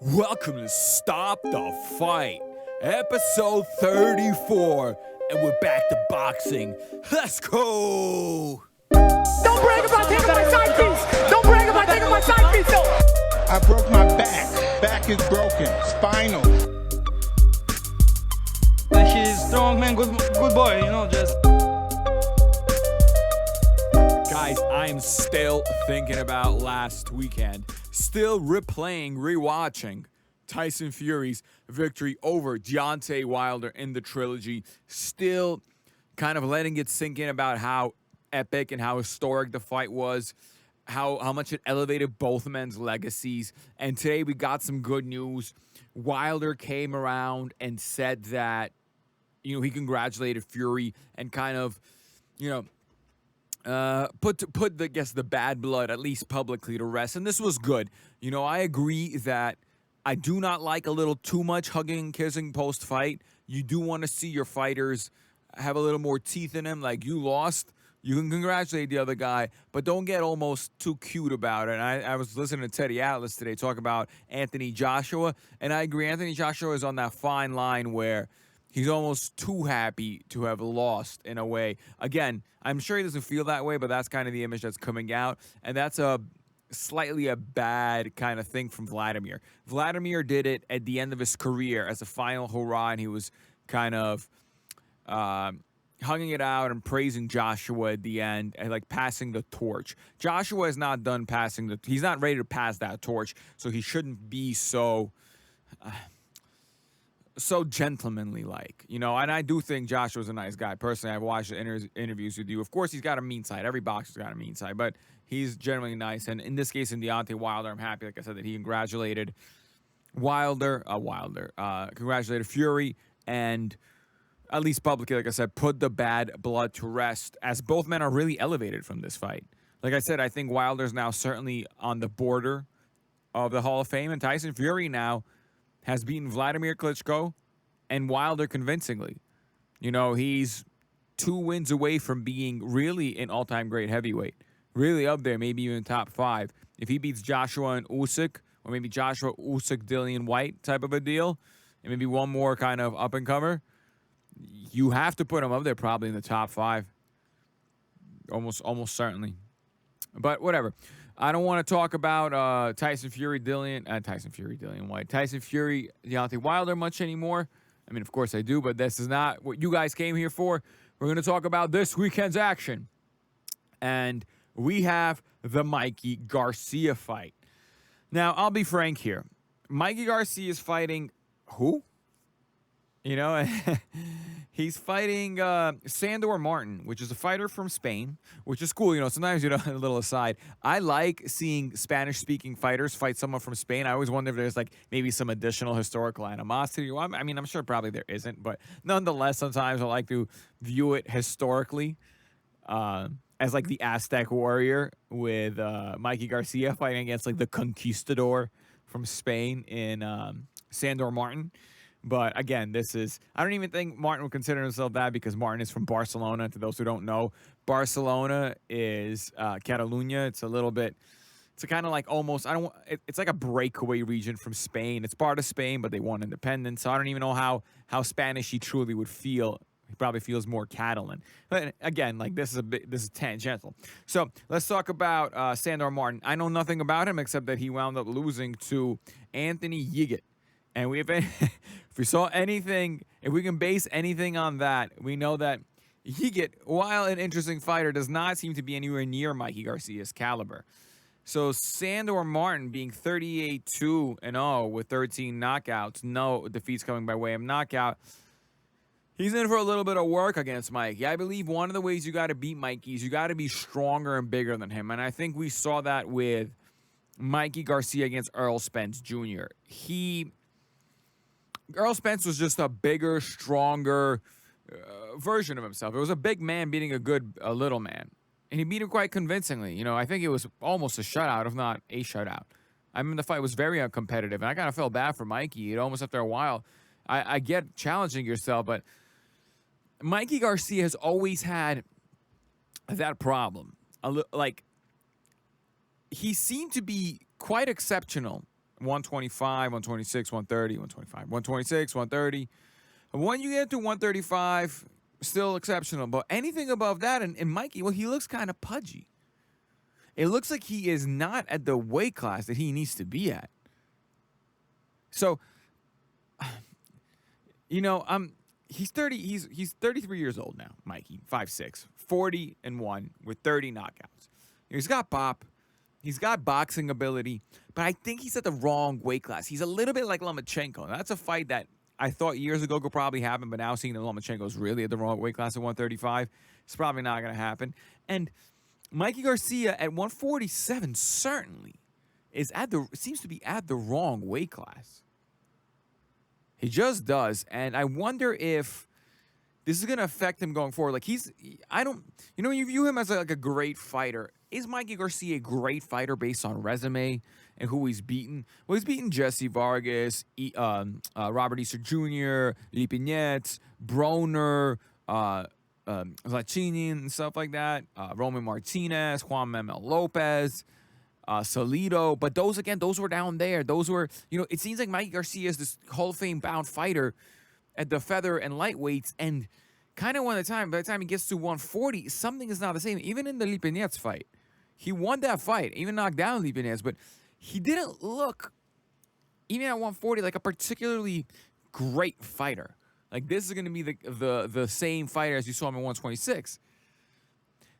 Welcome to Stop the Fight, episode 34, and we're back to boxing. Let's go! Don't brag about taking my side piece! Don't brag about taking my side piece, though! I broke my back. Back is broken. Spinal. He's strong, man. Good boy. Just. Guys, I'm still thinking about last weekend. Still rewatching Tyson Fury's victory over Deontay Wilder in the trilogy. Still kind of letting it sink in about how epic and how historic the fight was, how much it elevated both men's legacies. And today we got some good news. Wilder came around and said that, he congratulated Fury and kind of, put the bad blood, at least publicly, to rest. And this was good. I agree that I do not like a little too much hugging and kissing post-fight. You do want to see your fighters have a little more teeth in them. Like, you lost, you can congratulate the other guy, but don't get almost too cute about it. And I was listening to Teddy Atlas today talk about Anthony Joshua, and I agree. Anthony Joshua is on that fine line where he's almost too happy to have lost in a way. Again, I'm sure he doesn't feel that way, but that's kind of the image that's coming out. And that's slightly a bad kind of thing from Vladimir. Vladimir did it at the end of his career as a final hurrah, and he was kind of hugging it out and praising Joshua at the end and like passing the torch. Joshua is not done passing he's not ready to pass that torch, so he shouldn't be so gentlemanly, and I do think Joshua's a nice guy. Personally, I've watched the interviews with you. Of course, he's got a mean side. Every boxer's got a mean side, but he's generally nice. And in this case, in Deontay Wilder, I'm happy, like I said, that he congratulated congratulated Fury, and at least publicly, like I said, put the bad blood to rest, as both men are really elevated from this fight. Like I said, I think Wilder's now certainly on the border of the Hall of Fame, and Tyson Fury now has beaten Vladimir Klitschko and Wilder convincingly. He's 2 wins away from being really an all-time great heavyweight. Really up there, maybe even top 5. If he beats Joshua and Usyk, or maybe Joshua, Usyk, Dillian White type of a deal, and maybe one more kind of up-and-comer, you have to put him up there probably in the top 5. Almost certainly. But whatever. I don't want to talk about Tyson Fury, Dillian White, Tyson Fury, Deontay Wilder much anymore. I mean, of course I do, but this is not what you guys came here for. We're going to talk about this weekend's action. And we have the Mikey Garcia fight. Now, I'll be frank here. Mikey Garcia is fighting who? He's fighting Sandor Martin, which is a fighter from Spain, which is cool. Sometimes, a little aside, I like seeing Spanish-speaking fighters fight someone from Spain. I always wonder if there's, maybe some additional historical animosity. Well, I'm sure probably there isn't, but nonetheless, sometimes I like to view it historically as, the Aztec warrior with Mikey Garcia fighting against, the conquistador from Spain in Sandor Martin. But again, I don't even think Martin would consider himself that, because Martin is from Barcelona. To those who don't know, Barcelona is Catalunya. It's a kind of almost, it's like a breakaway region from Spain. It's part of Spain, but they want independence. So I don't even know how Spanish he truly would feel. He probably feels more Catalan. But again, this is tangential. So let's talk about Sandor Martin. I know nothing about him except that he wound up losing to Anthony Yigit. And if we saw anything, if we can base anything on that, we know that Yigit, while an interesting fighter, does not seem to be anywhere near Mikey Garcia's caliber. So Sandor Martin being 38-2-0 with 13 knockouts, no defeats coming by way of knockout. He's in for a little bit of work against Mikey. I believe one of the ways you got to beat Mikey is you got to be stronger and bigger than him. And I think we saw that with Mikey Garcia against Errol Spence Jr. Errol Spence was just a bigger, stronger version of himself. It was a big man beating a little man. And he beat him quite convincingly. I think it was almost a shutout, if not a shutout. The fight was very uncompetitive, and I kind of felt bad for Mikey. Almost after a while, I get challenging yourself, but Mikey Garcia has always had that problem. He seemed to be quite exceptional 125, 126, 130, 125, 126, 130. When you get to 135, still exceptional. But anything above that, and Mikey, well, he looks kind of pudgy. It looks like he is not at the weight class that he needs to be at. So, he's 30. He's 33 years old now, Mikey, 5'6", 40-1 with 30 knockouts. He's got bop. He's got boxing ability, but I think he's at the wrong weight class. He's a little bit like Lomachenko. That's a fight that I thought years ago could probably happen, but now seeing that Lomachenko is really at the wrong weight class at 135, it's probably not going to happen. And Mikey Garcia at 147 certainly seems to be at the wrong weight class. He just does, and I wonder if this is going to affect him going forward. Like you view him as like a great fighter. Is Mikey Garcia a great fighter based on resume and who he's beaten? Well, he's beaten Jesse Vargas, Robert Easter Jr., Lipinets, Broner, Lachinin and stuff like that, Roman Martinez, Juan Manuel Lopez, Salido. But those were down there. Those were, it seems like Mikey Garcia is this Hall of Fame bound fighter at the feather and lightweights, and kind of by the time he gets to 140, something is not the same. Even in the Lipinets fight, he won that fight, even knocked down Lipinets, but he didn't look, even at 140, like a particularly great fighter. Like, this is going to be the same fighter as you saw him at 126.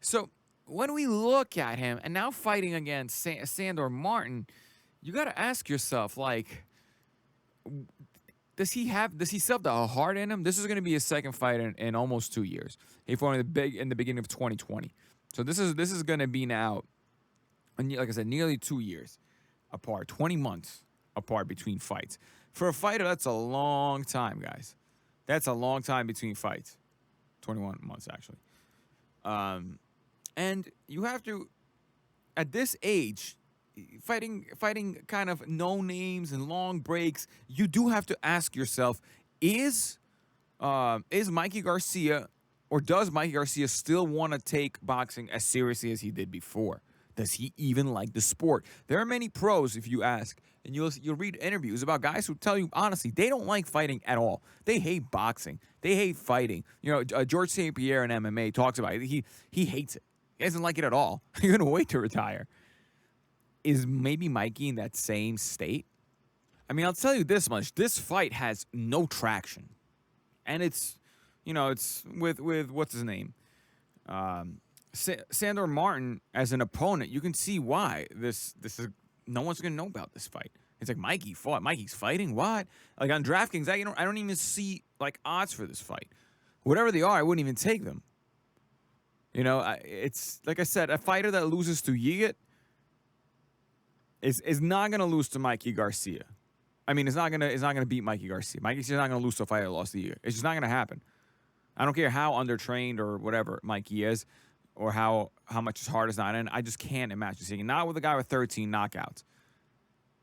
So when we look at him, and now fighting against Sandor Martin, you got to ask yourself, like, does he still have the heart in him? This is going to be his second fight in almost 2 years. He fought in the beginning of 2020. So this is going to be now, like I said, nearly 2 years apart, 20 months apart between fights. For a fighter, that's a long time, guys. That's a long time between fights. 21 months, actually. And you have to, at this age, fighting kind of no names and long breaks, you do have to ask yourself, is Mikey Garcia, or does Mikey Garcia still want to take boxing as seriously as he did before? Does he even like the sport? There are many pros, if you ask, and you'll read interviews about guys who tell you honestly they don't like fighting at all. They hate boxing. They hate fighting. George St. Pierre in MMA talks about it. He hates it. He doesn't like it at all. He's gonna wait to retire. Is maybe Mikey in that same state? I mean, I'll tell you this much: this fight has no traction, and it's with what's his name, Sandor Martin as an opponent. You can see why this is no one's gonna know about this fight. It's like Mikey fought. Mikey's fighting. What? Like on DraftKings, I don't even see like odds for this fight. Whatever they are, I wouldn't even take them. It's like I said, a fighter that loses to Yigat is not gonna lose to Mikey Garcia. I mean, it's not gonna beat Mikey Garcia. Mikey's not gonna lose to a fighter that lost to Yigat. It's just not gonna happen. I don't care how undertrained or whatever Mikey is, or how much his heart is not in. I just can't imagine seeing it. Not with a guy with 13 knockouts.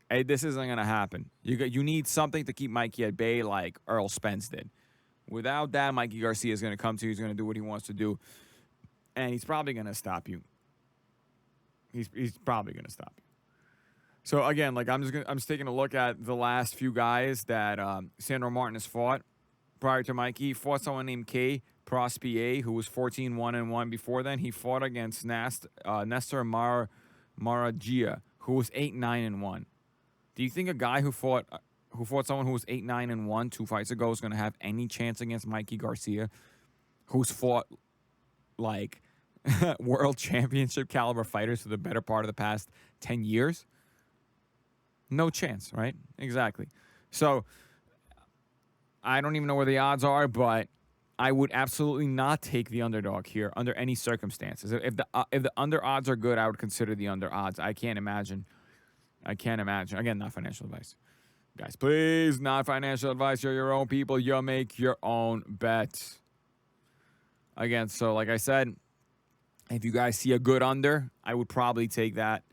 Hey, this isn't gonna happen. You need something to keep Mikey at bay, like Earl Spence did. Without that, Mikey Garcia is gonna come to you. He's gonna do what he wants to do, and he's probably gonna stop you. He's probably gonna stop you. So again, like I'm just taking a look at the last few guys that Sandor Martin has fought prior to Mikey. He fought someone named K. Prospier, who was 14-1-1 before then. He fought against Nestor Maragia, who was 8-9-1. Do you think a guy who fought someone who was 8-9-1 2 fights ago is going to have any chance against Mikey Garcia, who's fought like world championship caliber fighters for the better part of the past 10 years? No chance, right? Exactly. So I don't even know where the odds are, but I would absolutely not take the underdog here under any circumstances. If the under odds are good, I would consider the under odds. I can't imagine. Again, not financial advice. Guys, please, not financial advice. You're your own people. You make your own bets. Again, so like I said, if you guys see a good under, I would probably take that.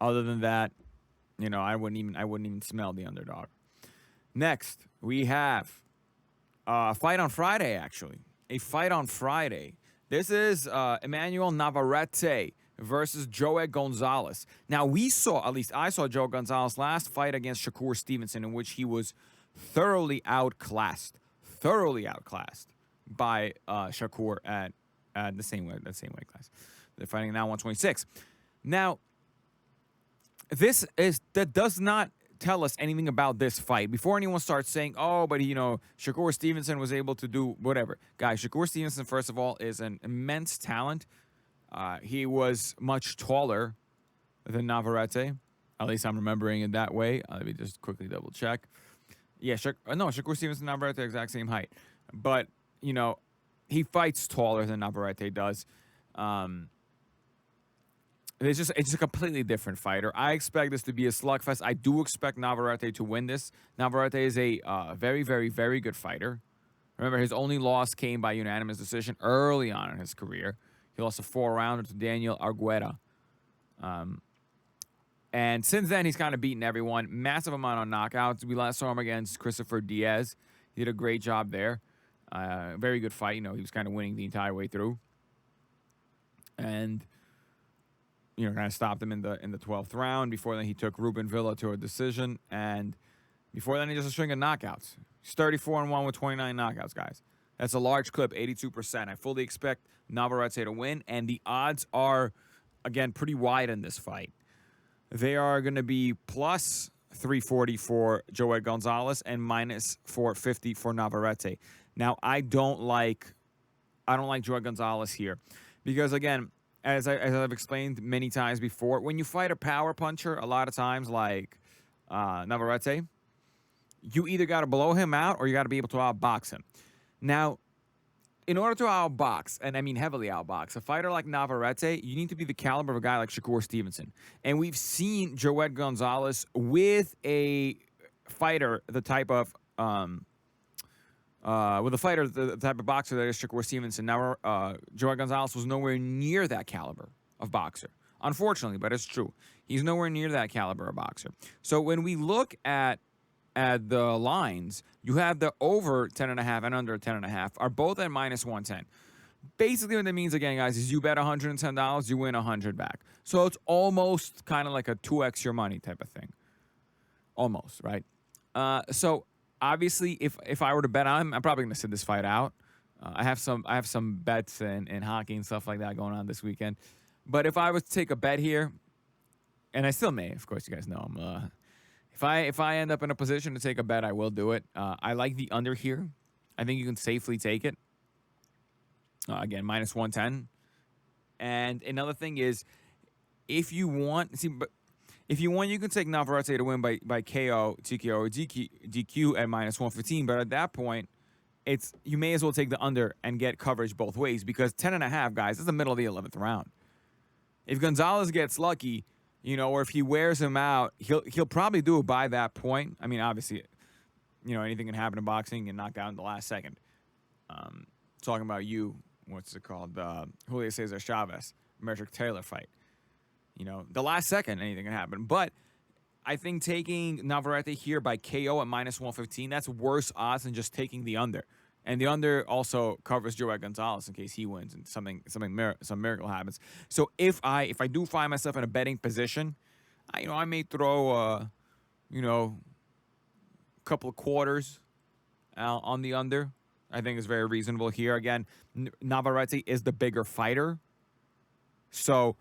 Other than that, I wouldn't even smell the underdog. Next, we have a fight on Friday, actually. A fight on Friday. This is Emmanuel Navarete versus Joe Gonzalez. Now, we saw, at least I saw Joe Gonzalez last fight against Shakur Stevenson, in which he was thoroughly outclassed by Shakur at the same weight class. They're fighting now 126. Now, that does not tell us anything about this fight. Before anyone starts saying, oh, but Shakur Stevenson was able to do whatever. Guys, Shakur Stevenson, first of all, is an immense talent. He was much taller than Navarete. At least I'm remembering it that way. Let me just quickly double check. Yeah, Shakur Stevenson and Navarete are exact same height. But, he fights taller than Navarete does. It's just a completely different fighter. I expect this to be a slugfest. I do expect Navarete to win this. Navarete is a very, very, very good fighter. Remember, his only loss came by unanimous decision early on in his career. He lost a 4-rounder to Daniel Argueta. And since then, he's kind of beaten everyone. Massive amount of knockouts. We last saw him against Christopher Diaz. He did a great job there. Very good fight. He was kind of winning the entire way through. And kind of stopped him in the 12th round. Before then, he took Ruben Villa to a decision, and before then, he just a string of knockouts. He's 34-1 with 29 knockouts, guys. That's a large clip, 82%. I fully expect Navarete to win, and the odds are, again, pretty wide in this fight. They are going to be plus 340 for Joe Gonzalez and minus 450 for Navarete. Now, I don't like Joe Gonzalez here because, again, as I've explained many times before, when you fight a power puncher, a lot of times like Navarete, you either got to blow him out or you got to be able to outbox him. Now, in order to outbox, and I mean heavily outbox, a fighter like Navarete, you need to be the caliber of a guy like Shakur Stevenson. And we've seen Joe Gonzalez with a fighter the type of the type of boxer that is Shakur Stevenson. Now, Joe Gonzalez was nowhere near that caliber of boxer. Unfortunately, but it's true. He's nowhere near that caliber of boxer. So when we look at the lines, you have the over 10.5 and under 10.5 are both at minus 110. Basically what that means, again, guys, is you bet $110, you win 100 back. So it's almost kind of like a 2x your money type of thing. Almost, right? So obviously, if I were to bet, I'm probably going to sit this fight out. I have some bets in hockey and stuff like that going on this weekend. But if I was to take a bet here, and I still may, of course, you guys know I'm. If I end up in a position to take a bet, I will do it. I like the under here. I think you can safely take it. Again, minus 110. And another thing is, if you want, you can take Navarete to win by KO, TKO, or DQ at minus 115. But at that point, you may as well take the under and get coverage both ways because 10.5, guys, is the middle of the 11th round. If Gonzalez gets lucky, or if he wears him out, he'll probably do it by that point. I mean, obviously, anything can happen in boxing and knock out in the last second. Talking about what's it called? Julio Cesar Chavez, Merrick Taylor fight. The last second, anything can happen. But I think taking Navarete here by KO at minus 115, that's worse odds than just taking the under. And the under also covers Joe Gonzalez in case he wins and some miracle happens. So if I do find myself in a betting position, I may throw a couple of quarters on the under. I think it's very reasonable here. Again, Navarete is the bigger fighter, so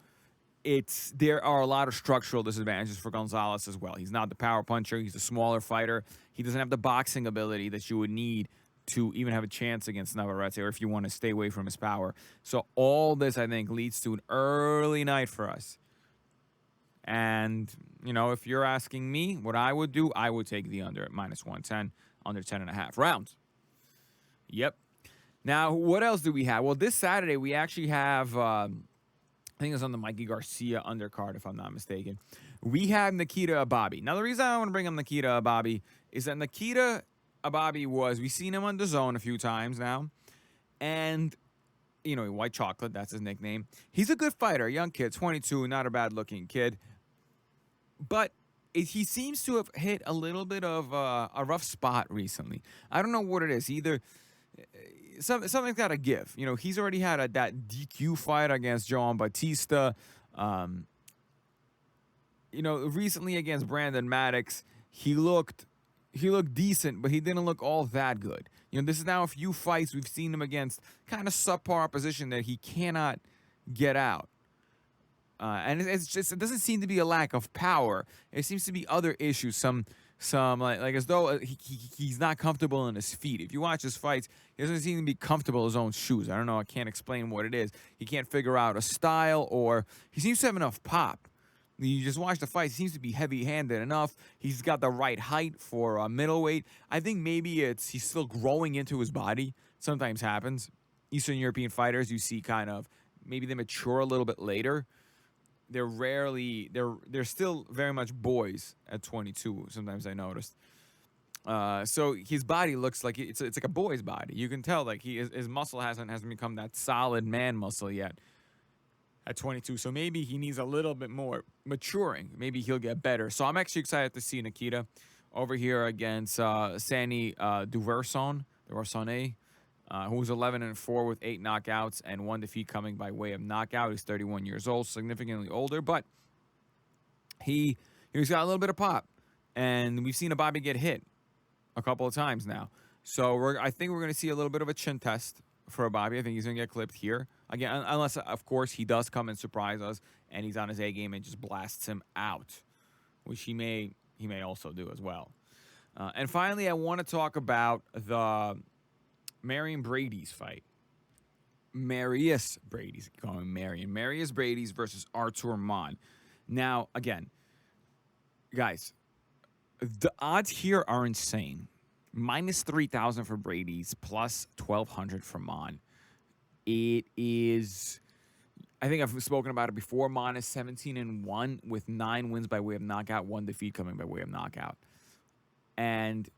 there are a lot of structural disadvantages for Gonzalez as well. He's not the power puncher. He's a smaller fighter. He doesn't have the boxing ability that you would need to even have a chance against Navarete, or if you want to stay away from his power. So all this, I think, leads to an early night for us. And, if you're asking me what I would do, I would take the under at minus 110, under 10.5 rounds. Yep. Now, what else do we have? Well, this Saturday, we actually have, I think it's on the Mikey Garcia undercard, if I'm not mistaken. We have Nikita Ababiy. Now, the reason I want to bring up Nikita Ababiy is that Nikita Ababiy we've seen him on the zone a few times now. And, White Chocolate, that's his nickname. He's a good fighter, young kid, 22, not a bad-looking kid. But he seems to have hit a little bit of a rough spot recently. I don't know what it is. Either something's got to give. He's already had that DQ fight against Joan Batista. Recently against Brandon Maddox, he looked decent, but he didn't look all that good. This is now a few fights we've seen him against kind of subpar opposition that he cannot get out. And it doesn't seem to be a lack of power. It seems to be other issues. Some like as though he's not comfortable in his feet. If you watch his fights, he doesn't seem to be comfortable in his own shoes. I don't know. I can't explain what it is. He can't figure out a style, or he seems to have enough pop. You just watch the fight. He seems to be heavy-handed enough. He's got the right height for middleweight. I think maybe he's still growing into his body. Sometimes happens. Eastern European fighters, you see kind of maybe they mature a little bit later. They're still very much boys at 22. Sometimes I noticed. So his body looks like it's like a boy's body. You can tell like his muscle hasn't become that solid man muscle yet at 22. So maybe he needs a little bit more maturing. Maybe he'll get better. So I'm actually excited to see Nikita over here against Sony Dvorson, who was 11-4 with 8 knockouts and 1 defeat coming by way of knockout. He's 31 years old, significantly older, but he's got a little bit of pop. And we've seen Ababiy get hit a couple of times now. So I think we're going to see a little bit of a chin test for Ababiy. I think he's going to get clipped here. Again, unless, of course, he does come and surprise us and he's on his A game and just blasts him out, which he may also do as well. And finally, I want to talk about the Breidis fight. Marius Breidis. Calling Marion. Marius Breidis versus Artur Mon. Now, again, guys, the odds here are insane. Minus 3,000 for Breidis, plus 1,200 for Mon. It is, I think I've spoken about it before. Mon is 17-1 with 9 wins by way of knockout, 1 defeat coming by way of knockout. And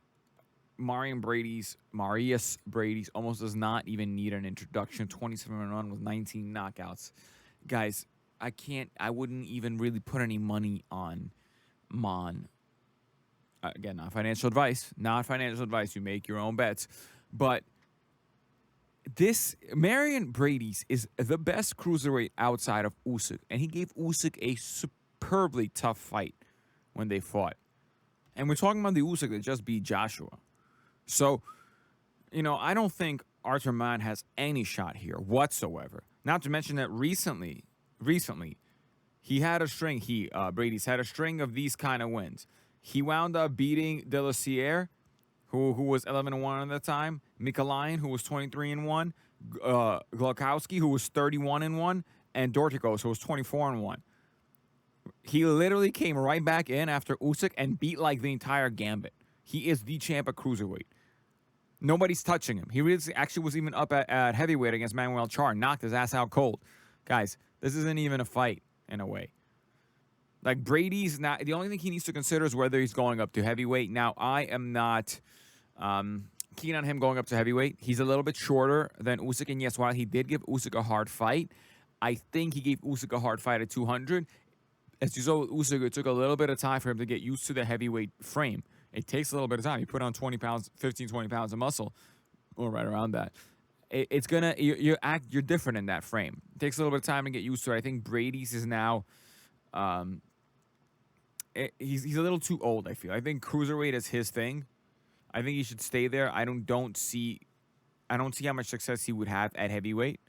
Marius Breidis almost does not even need an introduction. 27-1 with 19 knockouts. Guys, I wouldn't even really put any money on Mon. Again, not financial advice. You make your own bets. But this Marius Breidis is the best cruiserweight outside of Usyk. And he gave Usyk a superbly tough fight when they fought. And we're talking about the Usyk that just beat Joshua. So, I don't think Artur Mon has any shot here whatsoever. Not to mention that recently, he had a string. Breidis had a string of these kind of wins. He wound up beating De La Sierre, who was 11-1 at the time, Mikalayan, who was 23-1, Glukowski, who was 31-1, and Dorticos, who was 24-1. He literally came right back in after Usyk and beat like the entire gambit. He is the champ at cruiserweight. Nobody's touching him. He really actually was even up at heavyweight against Manuel Char, knocked his ass out cold. Guys, this isn't even a fight in a way. Like Brady's not, the only thing he needs to consider is whether he's going up to heavyweight. Now, I am not keen on him going up to heavyweight. He's a little bit shorter than Usyk, and yes, while he did give Usyk a hard fight, I think he gave Usyk a hard fight at 200. As you saw with Usyk, it took a little bit of time for him to get used to the heavyweight frame. It takes a little bit of time. You put on 20 pounds, 15, 20 pounds of muscle, or right around that. You're different in that frame. It takes a little bit of time to get used to it. I think Brady's is now, he's a little too old, I feel. I think cruiserweight is his thing. I think he should stay there. I don't see how much success he would have at heavyweight.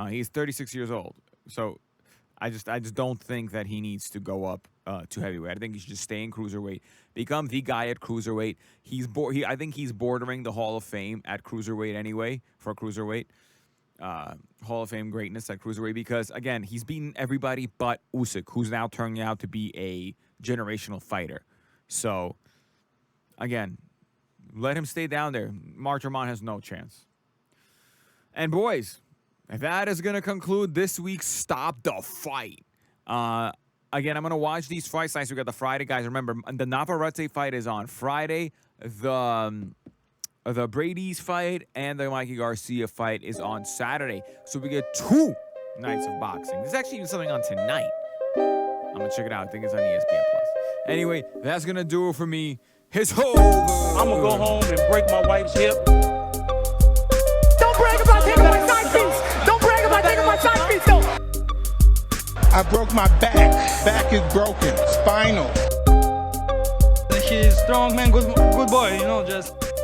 He's 36 years old, so I just don't think that he needs to go up to heavyweight. I think he should just stay in cruiserweight, become the guy at cruiserweight. I think he's bordering the Hall of Fame at cruiserweight anyway for cruiserweight. Hall of Fame greatness at cruiserweight because again he's beaten everybody but Usyk, who's now turning out to be a generational fighter. So again, let him stay down there. Artur Mon has no chance. And boys, that is going to conclude this week's Stop the Fight. Again, I'm going to watch these fights. Nice, we got the Friday, guys. Remember, the Navarete fight is on Friday. The Breidis fight and the Mikey Garcia fight is on Saturday. So we get 2 nights of boxing. There's actually even something on tonight. I'm going to check it out. I think it's on ESPN+. Anyway, that's going to do it for me. It's over. I'm going to go home and break my wife's hip. Don't brag about taking my side piece. Don't brag about taking my side piece, though. I broke my back. Back is broken. Spinal. He's strong, man. Good boy. Just.